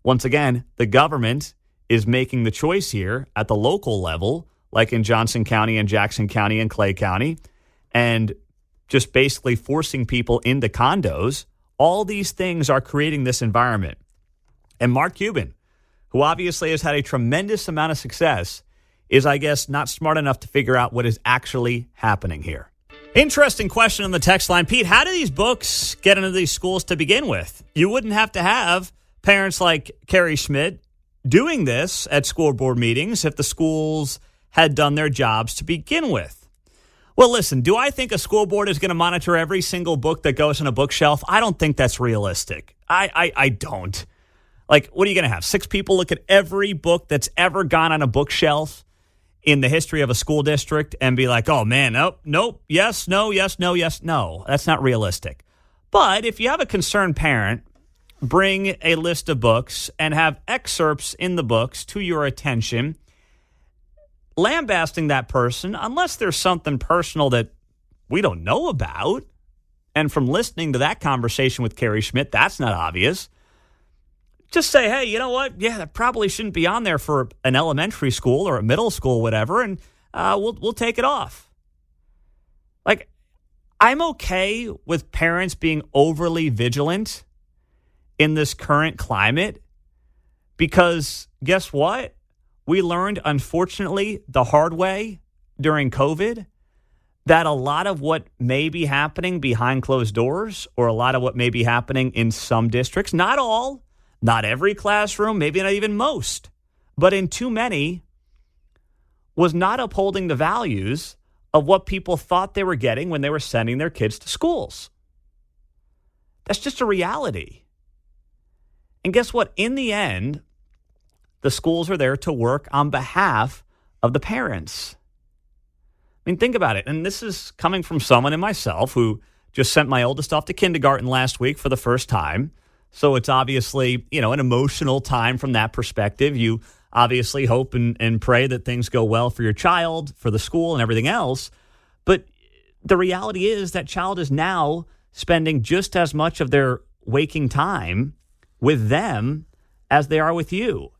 Speaker 1: Once again, the government is making the choice here at the local level, like in Johnson County and Jackson County and Clay County, and just basically forcing people into condos. All these things are creating this environment. And Mark Cuban, who obviously has had a tremendous amount of success, is, I guess, not smart enough to figure out what is actually happening here. Interesting question on the text line. Pete, how do these books get into these schools to begin with? You wouldn't have to have parents like Carrie Schmidt doing this at school board meetings if the schools had done their jobs to begin with. Well, listen, do I think a school board is going to monitor every single book that goes on a bookshelf? I don't think that's realistic. I don't. Like, what are you going to have? 6 people look at every book that's ever gone on a bookshelf in the history of a school district and be like, oh, man, nope, yes, no, yes, no, yes, no. That's not realistic. But if you have a concerned parent, bring a list of books and have excerpts in the books to your attention, lambasting that person, unless there's something personal that we don't know about. And from listening to that conversation with Carrie Schmidt, that's not obvious. Just say, hey, you know what? Yeah, that probably shouldn't be on there for an elementary school or a middle school, whatever, and we'll take it off. Like, I'm okay with parents being overly vigilant in this current climate because guess what? We learned, unfortunately, the hard way during COVID that a lot of what may be happening behind closed doors or a lot of what may be happening in some districts, not all, not every classroom, maybe not even most, but in too many, was not upholding the values of what people thought they were getting when they were sending their kids to schools. That's just a reality. And guess what? In the end, the schools are there to work on behalf of the parents. I mean, think about it. And this is coming from someone in myself who just sent my oldest off to kindergarten last week for the first time. So it's obviously, an emotional time from that perspective. You obviously hope and pray that things go well for your child, for the school and everything else. But the reality is that child is now spending just as much of their waking time with them as they are with you.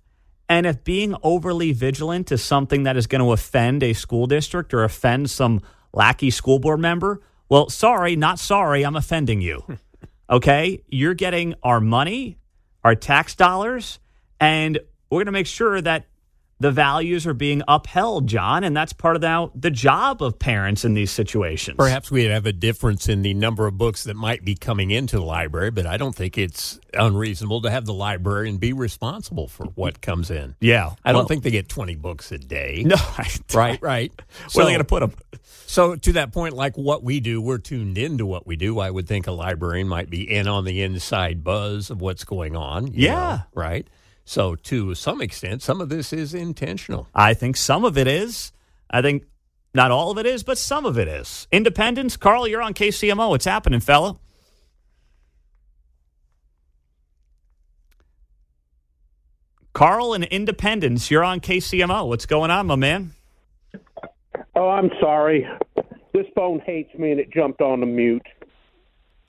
Speaker 1: And if being overly vigilant is something that is going to offend a school district or offend some lackey school board member, well, sorry, not sorry, I'm offending you. Okay? You're getting our money, our tax dollars, and we're going to make sure that the values are being upheld, John, and that's part of the job of parents in these situations.
Speaker 3: Perhaps we'd have a difference in the number of books that might be coming into the library, but I don't think it's unreasonable to have the librarian be responsible for what comes in.
Speaker 1: Yeah.
Speaker 3: I don't think they get 20 books a day.
Speaker 1: No.
Speaker 3: Right.
Speaker 1: Where are they going to put them?
Speaker 3: So to that point, like what we do, we're tuned into what we do. I would think a librarian might be in on the inside buzz of what's going on. You know, right? So to some extent, some of this is intentional.
Speaker 1: I think some of it is. I think not all of it is, but some of it is. Independence, Carl, you're on KCMO. What's happening, fella? Carl in Independence, you're on KCMO. What's going on, my man?
Speaker 11: Oh, I'm sorry. This phone hates me and it jumped on the mute.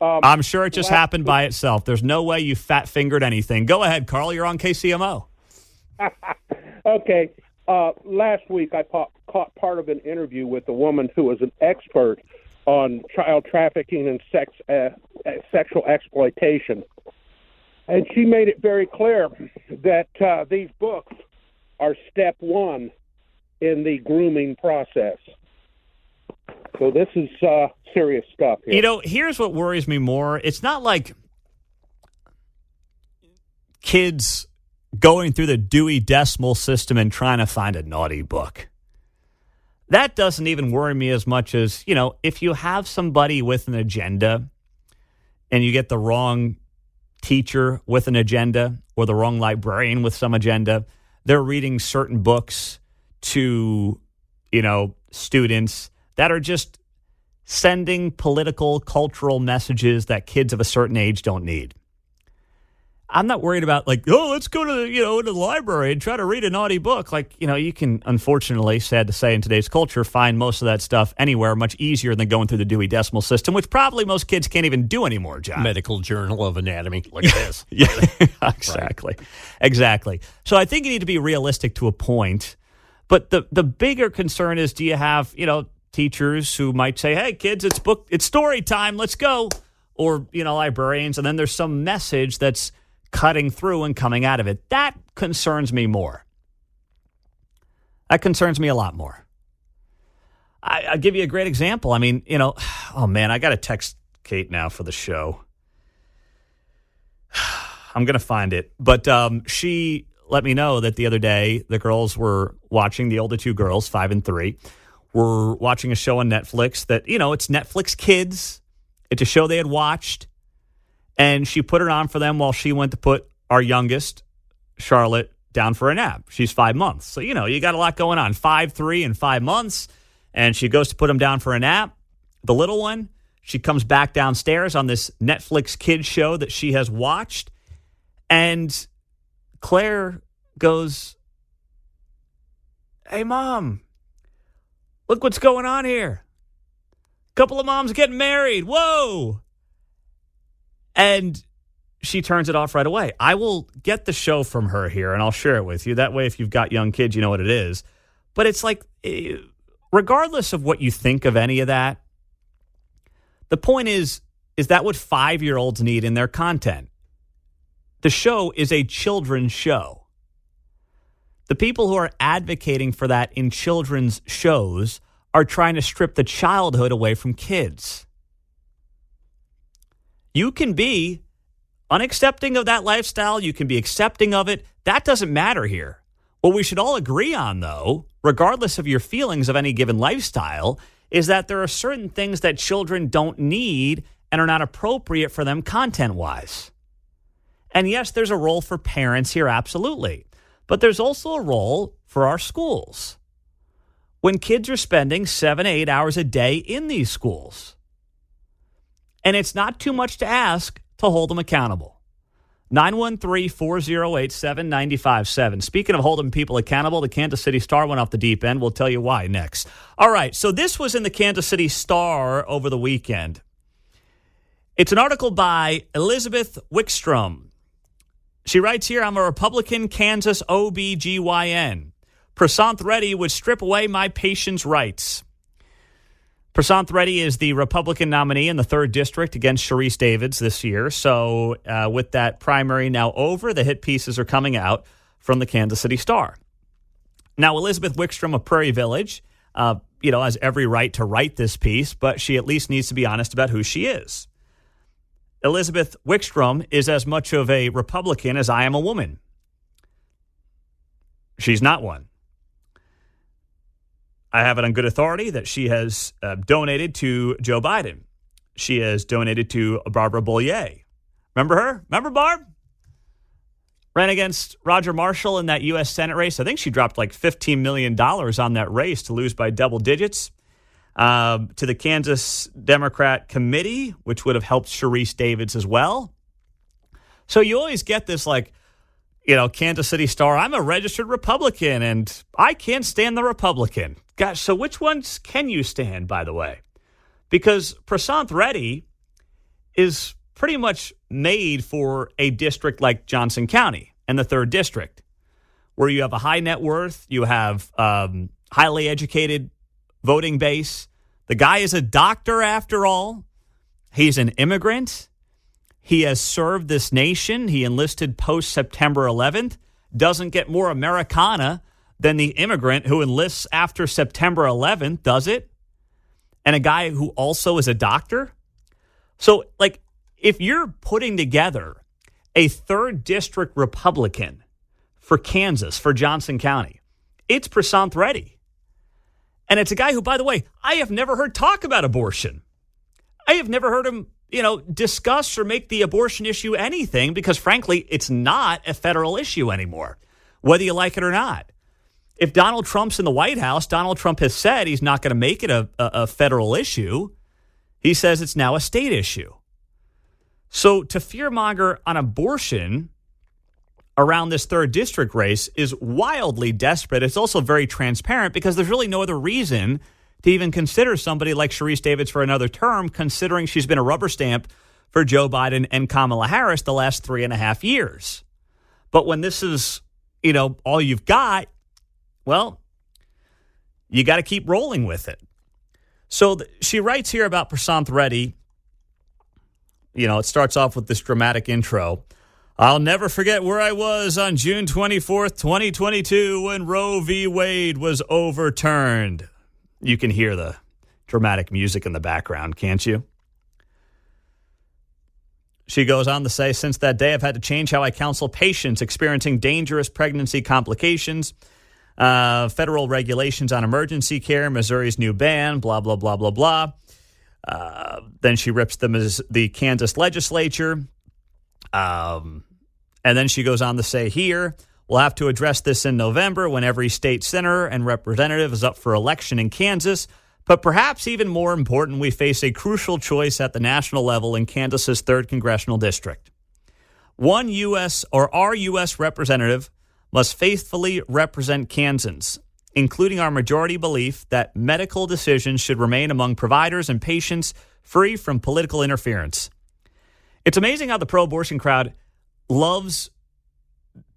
Speaker 1: I'm sure it just happened by itself. There's no way you fat-fingered anything. Go ahead, Carl. You're on KCMO.
Speaker 11: Okay. Last week, I caught part of an interview with a woman who was an expert on child trafficking and sexual exploitation. And she made it very clear that these books are step one in the grooming process. So this is serious stuff here.
Speaker 1: Here's what worries me more. It's not like kids going through the Dewey Decimal System and trying to find a naughty book. That doesn't even worry me as much as, if you have somebody with an agenda and you get the wrong teacher with an agenda or the wrong librarian with some agenda, they're reading certain books to, students that are just sending political, cultural messages that kids of a certain age don't need. I'm not worried about let's go to the library and try to read a naughty book. You can, unfortunately, sad to say in today's culture, find most of that stuff anywhere much easier than going through the Dewey Decimal System, which probably most kids can't even do anymore, John.
Speaker 3: Medical Journal of Anatomy, like this.
Speaker 1: Yeah, exactly. Right. Exactly. So I think you need to be realistic to a point. But the bigger concern is, do you have, teachers who might say, hey, kids, it's story time, let's go. Or, librarians, and then there's some message that's cutting through and coming out of it. That concerns me more. That concerns me a lot more. I'll give you a great example. I mean, oh man, I got to text Kate now for the show. I'm going to find it. But she let me know that the other day the girls were watching, the older two girls, 5 and 3, were watching a show on Netflix that, it's Netflix Kids. It's a show they had watched. And she put it on for them while she went to put our youngest, Charlotte, down for a nap. She's 5 months. So, you got a lot going on. 5, 3, and 5 months. And she goes to put him down for a nap. The little one, she comes back downstairs on this Netflix Kids show that she has watched. And Claire goes, "Hey, Mom, look what's going on here. Couple of moms getting married. Whoa." And she turns it off right away. I will get the show from her here, and I'll share it with you. That way, if you've got young kids, you know what it is. But it's like, regardless of what you think of any of that, the point is that what 5-year-olds need in their content? The show is a children's show. The people who are advocating for that in children's shows are trying to strip the childhood away from kids. You can be unaccepting of that lifestyle. You can be accepting of it. That doesn't matter here. What we should all agree on, though, regardless of your feelings of any given lifestyle, is that there are certain things that children don't need and are not appropriate for them content-wise. And yes, there's a role for parents here, absolutely. But there's also a role for our schools. When kids are spending 7 to 8 hours a day in these schools. And it's not too much to ask to hold them accountable. 913-408-7957. Speaking of holding people accountable, the Kansas City Star went off the deep end. We'll tell you why next. All right, so this was in the Kansas City Star over the weekend. It's an article by Elizabeth Wickstrom. She writes here, "I'm a Republican Kansas OBGYN. Prasanth Reddy would strip away my patients' rights." Prasanth Reddy is the Republican nominee in the 3rd District against Sharice Davids this year. So with that primary now over, the hit pieces are coming out from the Kansas City Star. Now, Elizabeth Wickstrom of Prairie Village, has every right to write this piece, but she at least needs to be honest about who she is. Elizabeth Wickstrom is as much of a Republican as I am a woman. She's not one. I have it on good authority that she has donated to Joe Biden. She has donated to Barbara Bollier. Remember her? Remember Barb? Ran against Roger Marshall in that U.S. Senate race. I think she dropped like $15 million on that race to lose by double digits. To the Kansas Democrat Committee, which would have helped Sharice Davids as well. So you always get this Kansas City Star, I'm a registered Republican and I can't stand the Republican. Gosh, so which ones can you stand, by the way? Because Prasanth Reddy is pretty much made for a district like Johnson County and the 3rd District, where you have a high net worth, you have highly educated voting base. The guy is a doctor after all. He's an immigrant. He has served this nation. He enlisted post-September 11th. Doesn't get more Americana than the immigrant who enlists after September 11th, does it? And a guy who also is a doctor. So, if you're putting together a 3rd District Republican for Kansas, for Johnson County, it's Prasanth Reddy. And it's a guy who, by the way, I have never heard talk about abortion. I have never heard him, discuss or make the abortion issue anything because, frankly, it's not a federal issue anymore, whether you like it or not. If Donald Trump's in the White House, Donald Trump has said he's not going to make it a federal issue. He says it's now a state issue. So to fearmonger on abortion around this 3rd District race is wildly desperate. It's also very transparent because there's really no other reason to even consider somebody like Sharice Davids for another term, considering she's been a rubber stamp for Joe Biden and Kamala Harris the last 3.5 years. But when this is, all you've got, well, you got to keep rolling with it. So she writes here about Prasanth Reddy. It starts off with this dramatic intro. "I'll never forget where I was on June 24th, 2022, when Roe v. Wade was overturned." You can hear the dramatic music in the background, can't you? She goes on to say, "Since that day, I've had to change how I counsel patients experiencing dangerous pregnancy complications. Federal regulations on emergency care, Missouri's new ban, blah, blah, blah, blah, blah. Then she rips the Kansas legislature. And then she goes on to say here, we'll have to address this in November when every state senator and representative is up for election in Kansas. But perhaps even more important, we face a crucial choice at the national level in Kansas's 3rd congressional district. Our U.S. representative must faithfully represent Kansans, including our majority belief that medical decisions should remain among providers and patients free from political interference. It's amazing how the pro-abortion crowd loves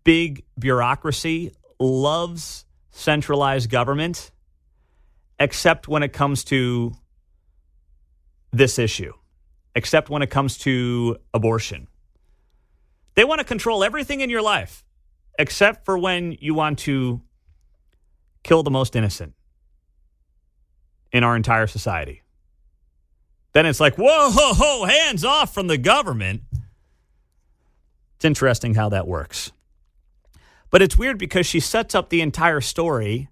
Speaker 1: big bureaucracy, loves centralized government, except when it comes to this issue, except when it comes to abortion. They want to control everything in your life, except for when you want to kill the most innocent in our entire society. Then it's like, whoa, hands off from the government. It's interesting how that works. But it's weird because she sets up the entire story,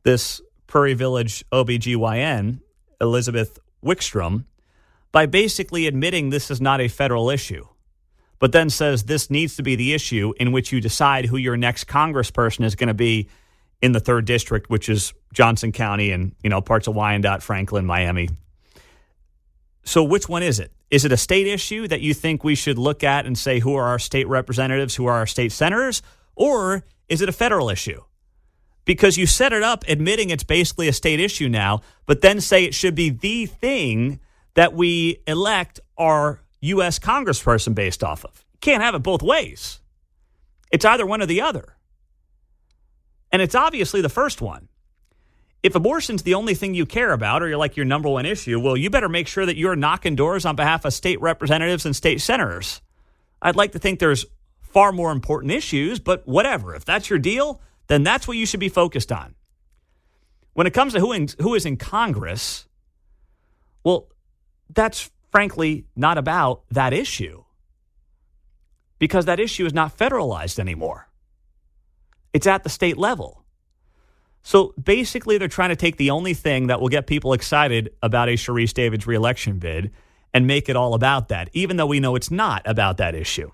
Speaker 1: this Prairie Village OBGYN, Elizabeth Wickstrom, by basically admitting this is not a federal issue, but then says this needs to be the issue in which you decide who your next congressperson is going to be in the 3rd district, which is Johnson County and, parts of Wyandotte, Franklin, Miami. So which one is it? Is it a state issue that you think we should look at and say who are our state representatives, who are our state senators, or is it a federal issue? Because you set it up admitting it's basically a state issue now, but then say it should be the thing that we elect our U.S. congressperson based off of. You can't have it both ways. It's either one or the other. And it's obviously the first one. If abortion's the only thing you care about, or you're like your number one issue, well, you better make sure that you're knocking doors on behalf of state representatives and state senators. I'd like to think there's far more important issues, but whatever. If that's your deal, then that's what you should be focused on. When it comes to who is in Congress, well, that's frankly not about that issue, because that issue is not federalized anymore. It's at the state level. So basically, they're trying to take the only thing that will get people excited about a Sharice Davids reelection bid and make it all about that, even though we know it's not about that issue.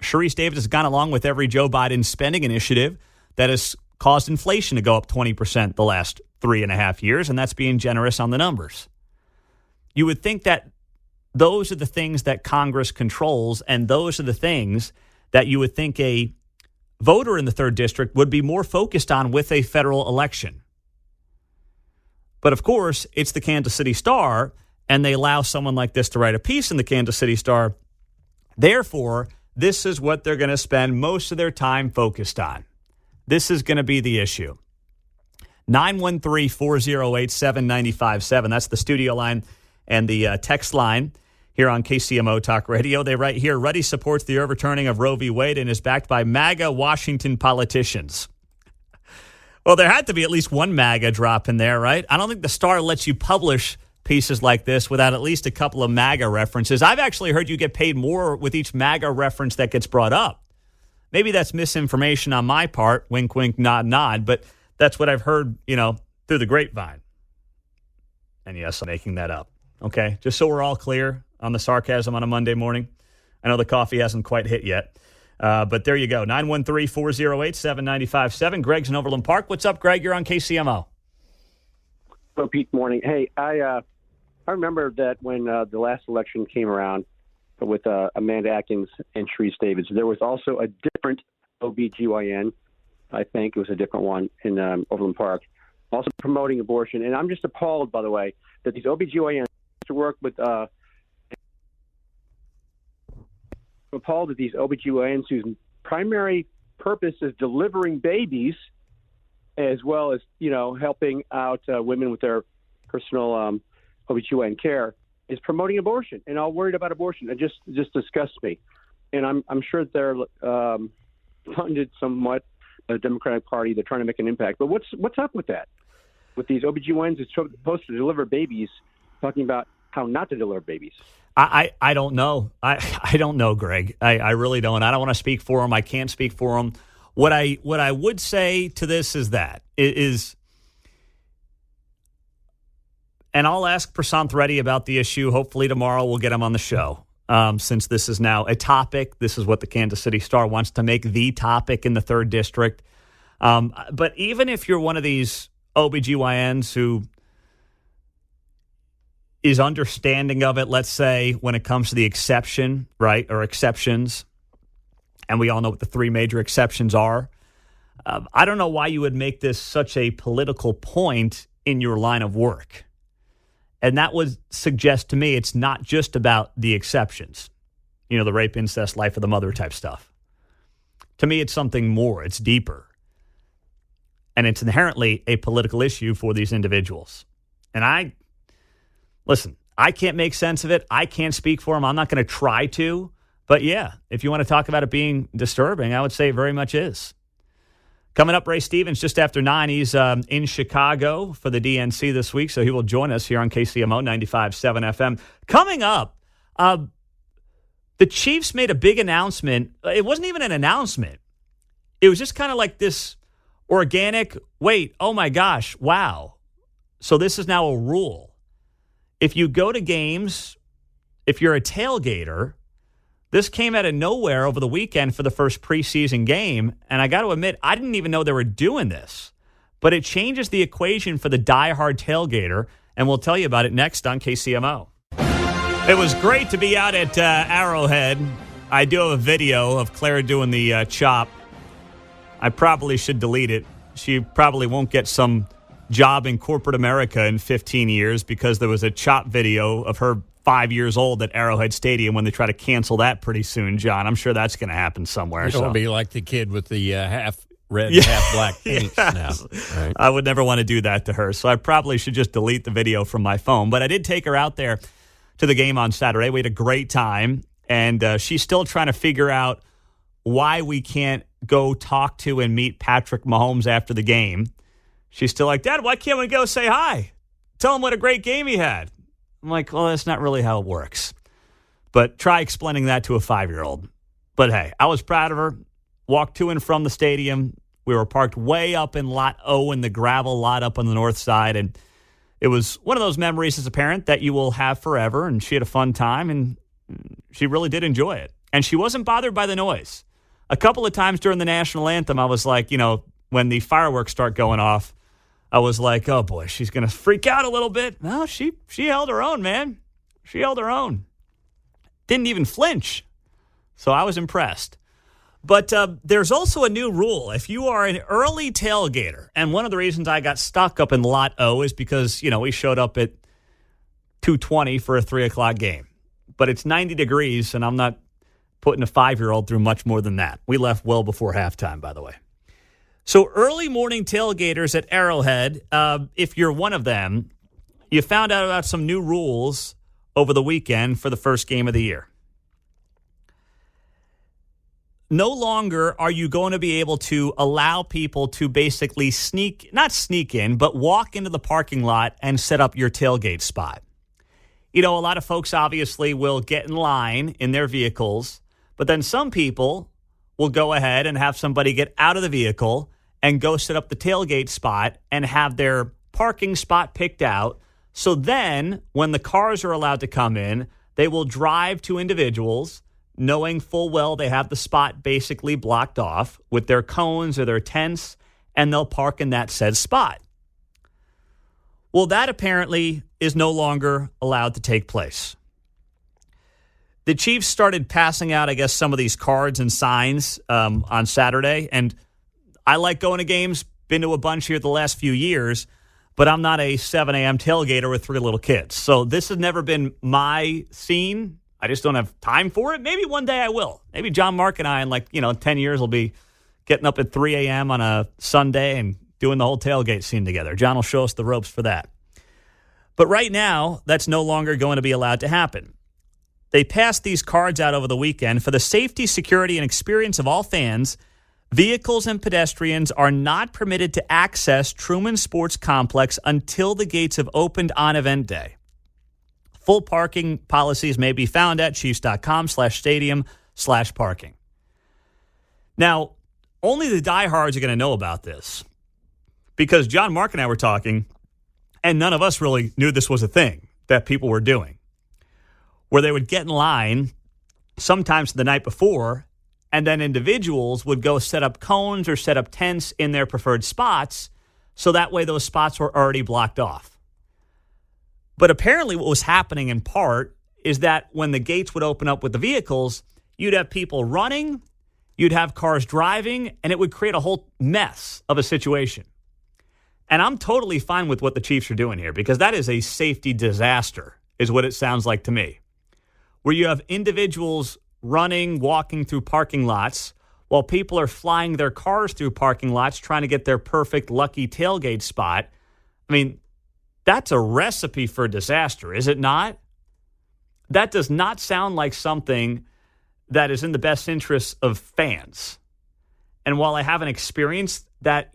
Speaker 1: Sharice Davids has gone along with every Joe Biden spending initiative that has caused inflation to go up 20% the last 3.5 years, and that's being generous on the numbers. You would think that those are the things that Congress controls, and those are the things that you would think a voter in the 3rd district would be more focused on with a federal election. But of course, it's the Kansas City Star, and they allow someone like this to write a piece in the Kansas City Star. Therefore, this is what they're going to spend most of their time focused on. This is going to be the issue. 913-408-7957. That's the studio line and the text line here on KCMO Talk Radio. They write here, Ruddy supports the overturning of Roe v. Wade and is backed by MAGA Washington politicians. Well, there had to be at least one MAGA drop in there, right? I don't think the Star lets you publish pieces like this without at least a couple of MAGA references. I've actually heard you get paid more with each MAGA reference that gets brought up. Maybe that's misinformation on my part, wink, wink, nod, nod, but that's what I've heard, through the grapevine. And yes, I'm making that up. Okay, just so we're all clear on the sarcasm on a Monday morning. I know the coffee hasn't quite hit yet, but there you go. 913-408-7957. Greg's in Overland Park. What's up, Greg? You're on KCMO.
Speaker 12: Hello, Pete. Morning. Hey, I remember that when the last election came around with Amanda Atkins and Sharice Davids, there was also a different OBGYN. I think it was a different one in Overland Park, also promoting abortion. And I'm just appalled, by the way, that these OBGYNs to work with appalled that these OBGYNs whose primary purpose is delivering babies as well as, helping out women with their personal OBGYN care is promoting abortion and all worried about abortion. It just disgusts me. And I'm sure that they're funded somewhat by the Democratic Party. They're trying to make an impact. But what's up with that? With these OBGYNs who's supposed to deliver babies, talking about how not to deliver babies.
Speaker 1: I don't know. I don't know, Greg. I really don't. I don't want to speak for them. I can't speak for them. What I would say to this is and I'll ask Prasanth Reddy about the issue. Hopefully tomorrow we'll get him on the show. Since this is now a topic, this is what the Kansas City Star wants to make the topic in the 3rd District. But even if you're one of these OBGYNs who is understanding of it, let's say, when it comes to the exception, right, or exceptions, and we all know what the 3 major exceptions are, I don't know why you would make this such a political point in your line of work. And that would suggest to me it's not just about the exceptions, the rape, incest, life of the mother type stuff. To me, it's something more. It's deeper. And it's inherently a political issue for these individuals. And I can't make sense of it. I can't speak for them. I'm not going to try to. But yeah, if you want to talk about it being disturbing, I would say it very much is. Coming up, Ray Stevens, just after 9. He's in Chicago for the DNC this week, so he will join us here on KCMO 95.7 FM. Coming up, the Chiefs made a big announcement. It wasn't even an announcement. It was just kind of like this organic, wait, oh my gosh, wow. So this is now a rule. If you go to games, if you're a tailgater, this came out of nowhere over the weekend for the first preseason game, and I got to admit, I didn't even know they were doing this. But it changes the equation for the diehard tailgater, and we'll tell you about it next on KCMO. It was great to be out at Arrowhead. I do have a video of Claire doing the chop. I probably should delete it. She probably won't get some job in corporate America in 15 years because there was a chop video of her 5 years old at Arrowhead Stadium when they try to cancel that pretty soon, John. I'm sure that's going to happen somewhere.
Speaker 3: You don't want to be like the kid with the half red, half black paint now. Right.
Speaker 1: I would never want to do that to her, so I probably should just delete the video from my phone. But I did take her out there to the game on Saturday. We had a great time, and she's still trying to figure out why we can't go talk to and meet Patrick Mahomes after the game. She's still like, Dad, why can't we go say hi? Tell him what a great game he had. I'm like, well, that's not really how it works. But try explaining that to a 5-year-old. But hey, I was proud of her. Walked to and from the stadium. We were parked way up in Lot O in the gravel lot up on the north side. And it was one of those memories as a parent that you will have forever. And she had a fun time, and she really did enjoy it. And she wasn't bothered by the noise. A couple of times during the national anthem, I was like, when the fireworks start going off, I was like, oh, boy, she's going to freak out a little bit. No, she held her own, man. She held her own. Didn't even flinch. So I was impressed. But there's also a new rule. If you are an early tailgater, and one of the reasons I got stuck up in Lot O is because, we showed up at 2:20 for a 3 o'clock game. But it's 90 degrees, and I'm not putting a 5-year-old through much more than that. We left well before halftime, by the way. So early morning tailgaters at Arrowhead, if you're one of them, you found out about some new rules over the weekend for the first game of the year. No longer are you going to be able to allow people to basically not sneak in, but walk into the parking lot and set up your tailgate spot. A lot of folks obviously will get in line in their vehicles, but then some people will go ahead and have somebody get out of the vehicle and go set up the tailgate spot and have their parking spot picked out. So then when the cars are allowed to come in, they will drive to individuals knowing full well they have the spot basically blocked off with their cones or their tents, and they'll park in that said spot. Well, that apparently is no longer allowed to take place. The Chiefs started passing out, I guess, some of these cards and signs on Saturday, and I like going to games, been to a bunch here the last few years, but I'm not a 7 a.m. tailgater with 3 little kids. So this has never been my scene. I just don't have time for it. Maybe one day I will. Maybe John Mark and I in 10 years will be getting up at 3 a.m. on a Sunday and doing the whole tailgate scene together. John will show us the ropes for that. But right now, that's no longer going to be allowed to happen. They passed these cards out over the weekend. For the safety, security, and experience of all fans, vehicles and pedestrians are not permitted to access Truman Sports Complex until the gates have opened on event day. Full parking policies may be found at chiefs.com/stadium/parking. Now, only the diehards are going to know about this because John, Mark, and I were talking, and none of us really knew this was a thing that people were doing, where they would get in line sometimes the night before, and then individuals would go set up cones or set up tents in their preferred spots, so that way those spots were already blocked off. But apparently what was happening in part is that when the gates would open up with the vehicles, you'd have people running, you'd have cars driving, and it would create a whole mess of a situation. And I'm totally fine with what the Chiefs are doing here because that is a safety disaster, is what it sounds like to me. Where you have individuals running, walking through parking lots while people are flying their cars through parking lots trying to get their perfect lucky tailgate spot. I mean, that's a recipe for disaster, is it not? That does not sound like something that is in the best interest of fans. And while I haven't experienced that,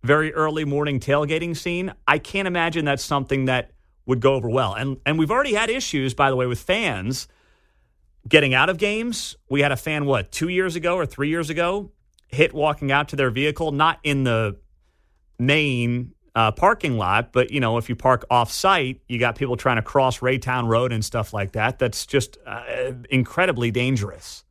Speaker 1: very early morning tailgating scene, I can't imagine that's something that would go over well. And we've already had issues, by the way, with fans getting out of games. We had a fan, 2 years ago or 3 years ago, hit walking out to their vehicle, not in the main parking lot, but, if you park off-site, you got people trying to cross Raytown Road and stuff like that. That's just incredibly dangerous.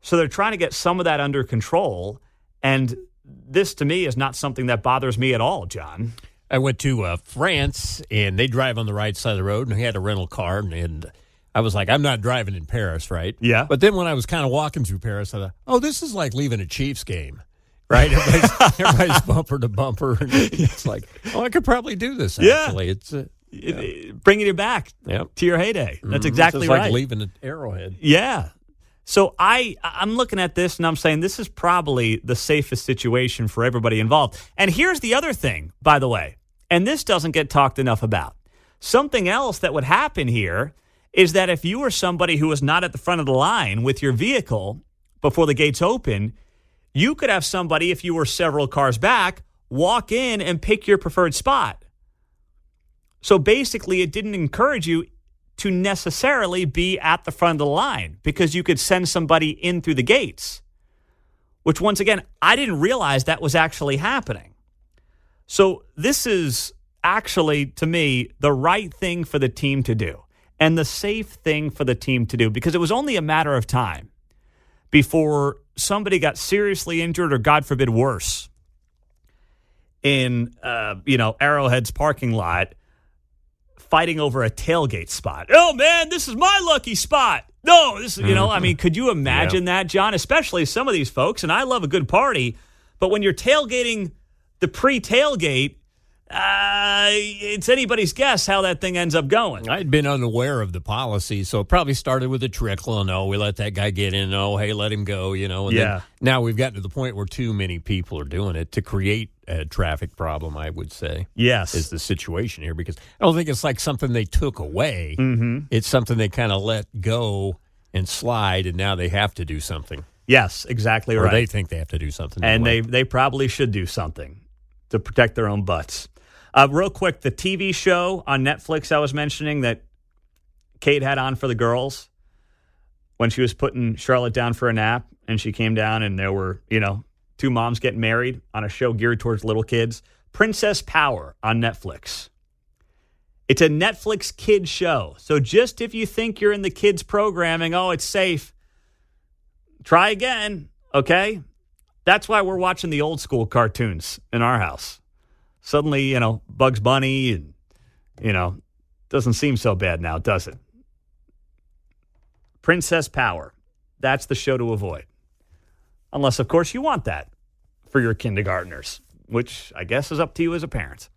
Speaker 1: So they're trying to get some of that under control, and this, to me, is not something that bothers me at all, John.
Speaker 3: I went to France, and they drive on the right side of the road, and we had a rental car, and I was like, I'm not driving in Paris, right?
Speaker 1: Yeah.
Speaker 3: But then when I was kind of walking through Paris, I thought, this is like leaving a Chiefs game, right? Everybody's bumper to bumper. And it's like, I could probably do this, actually. It's
Speaker 1: bringing you back to your heyday. That's exactly
Speaker 3: it's
Speaker 1: right.
Speaker 3: Like leaving an Arrowhead.
Speaker 1: Yeah. So I'm looking at this and I'm saying this is probably the safest situation for everybody involved. And here's the other thing, by the way, and this doesn't get talked enough about. Something else that would happen here is that if you were somebody who was not at the front of the line with your vehicle before the gates open, you could have somebody, if you were several cars back, walk in and pick your preferred spot. So basically, it didn't encourage you to necessarily be at the front of the line because you could send somebody in through the gates, which once again, I didn't realize that was actually happening. So this is actually, to me, the right thing for the team to do and the safe thing for the team to do because it was only a matter of time before somebody got seriously injured or, God forbid, worse in, Arrowhead's parking lot fighting over a tailgate spot. Oh, man, this is my lucky spot. No, this is, could you imagine that, John? Especially some of these folks, and I love a good party, but when you're tailgating the pre-tailgate, it's anybody's guess how that thing ends up going.
Speaker 3: I'd been unaware of the policy, so it probably started with a trickle. We let that guy get in. Hey, let him go, And then now we've gotten to the point where too many people are doing it to create a traffic problem, I would say.
Speaker 1: Yes.
Speaker 3: Is the situation here because I don't think it's like something they took away.
Speaker 1: Mm-hmm.
Speaker 3: It's something they kind of let go and slide, and now they have to do something.
Speaker 1: Yes, exactly right.
Speaker 3: Or they think they have to do something.
Speaker 1: And they probably should do something to protect their own butts. Real quick, the TV show on Netflix I was mentioning that Kate had on for the girls when she was putting Charlotte down for a nap and she came down and there were, two moms getting married on a show geared towards little kids. Princess Power on Netflix. It's a Netflix kids show. So just if you think you're in the kids programming, it's safe, try again, okay? That's why we're watching the old school cartoons in our house. Suddenly, Bugs Bunny and, doesn't seem so bad now, does it? Princess Power. That's the show to avoid. Unless, of course, you want that for your kindergartners, which I guess is up to you as a parent.